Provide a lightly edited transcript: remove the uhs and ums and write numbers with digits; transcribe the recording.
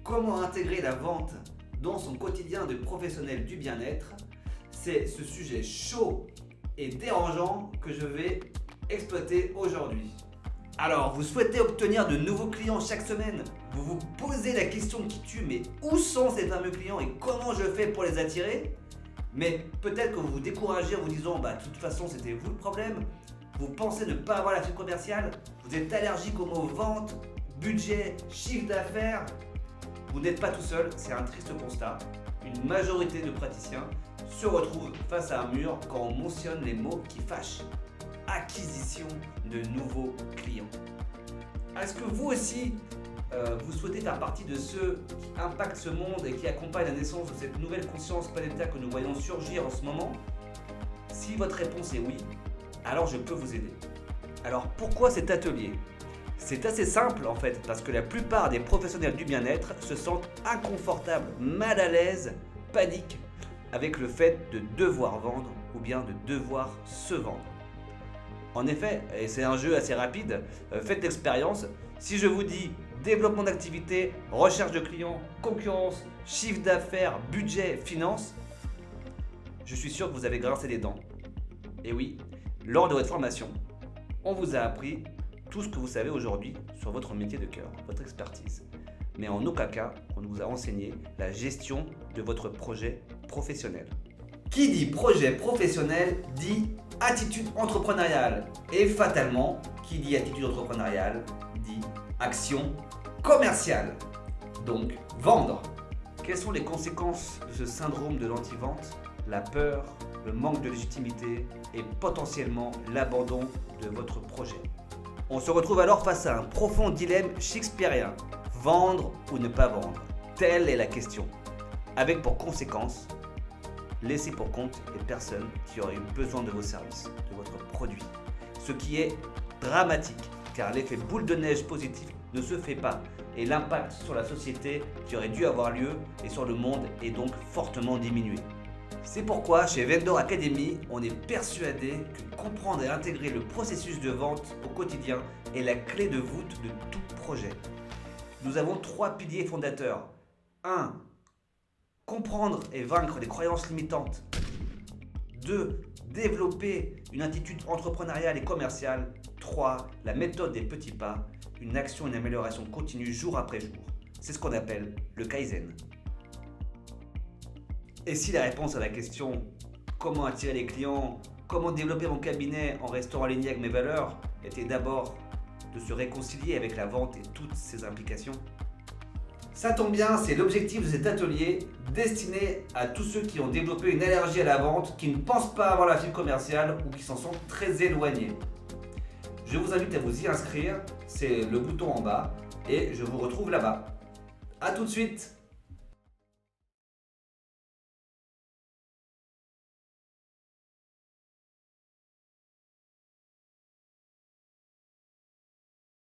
comment intégrer la vente dans son quotidien de professionnel du bien-être. C'est ce sujet chaud et dérangeant que je vais exploiter aujourd'hui. Alors, vous souhaitez obtenir de nouveaux clients chaque semaine? Vous vous posez la question qui tue, mais où sont ces fameux clients et comment je fais pour les attirer? Mais peut-être que vous vous découragez en vous disant de toute façon c'était vous le problème. Vous pensez ne pas avoir la fibre commerciale, vous êtes allergique aux mots vente, budget, chiffre d'affaires. Vous n'êtes pas tout seul, c'est un triste constat. Une majorité de praticiens se retrouvent face à un mur quand on mentionne les mots qui fâchent. Acquisition de nouveaux clients. Est-ce que vous aussi, vous souhaitez faire partie de ceux qui impactent ce monde et qui accompagnent la naissance de cette nouvelle conscience planétaire que nous voyons surgir en ce moment? Si votre réponse est oui, alors je peux vous aider. Alors pourquoi cet atelier? C'est assez simple en fait, parce que la plupart des professionnels du bien-être se sentent inconfortables, mal à l'aise, paniquent avec le fait de devoir vendre ou bien de devoir se vendre. En effet, et c'est un jeu assez rapide, faites l'expérience. Si je vous dis développement d'activité, recherche de clients, concurrence, chiffre d'affaires, budget, finance, je suis sûr que vous avez grincé des dents. Et oui, lors de votre formation, on vous a appris tout ce que vous savez aujourd'hui sur votre métier de cœur, votre expertise. Mais en aucun cas, on vous a enseigné la gestion de votre projet professionnel. Qui dit projet professionnel dit attitude entrepreneuriale. Et fatalement, qui dit attitude entrepreneuriale dit action commerciale. Donc, vendre. Quelles sont les conséquences de ce syndrome de l'anti-vente? La peur, le manque de légitimité et potentiellement l'abandon de votre projet. On se retrouve alors face à un profond dilemme shakespearien. Vendre ou ne pas vendre? Telle est la question. Avec pour conséquence, laisser pour compte les personnes qui auraient eu besoin de vos services, de votre produit. Ce qui est dramatique, car l'effet boule de neige positif ne se fait pas et l'impact sur la société qui aurait dû avoir lieu et sur le monde est donc fortement diminué. C'est pourquoi chez Vendor Academy, on est persuadé que comprendre et intégrer le processus de vente au quotidien est la clé de voûte de tout projet. Nous avons 3 piliers fondateurs. 1. Comprendre et vaincre les croyances limitantes. 2. Développer une attitude entrepreneuriale et commerciale. 3. La méthode des petits pas, une action et une amélioration continue jour après jour. C'est ce qu'on appelle le Kaizen. Et si la réponse à la question « Comment attirer les clients ? Comment développer mon cabinet en restant aligné avec mes valeurs ?» était d'abord de se réconcilier avec la vente et toutes ses implications. Ça tombe bien, c'est l'objectif de cet atelier destiné à tous ceux qui ont développé une allergie à la vente, qui ne pensent pas avoir la fibre commerciale ou qui s'en sont très éloignés. Je vous invite à vous y inscrire, c'est le bouton en bas et je vous retrouve là-bas. A tout de suite!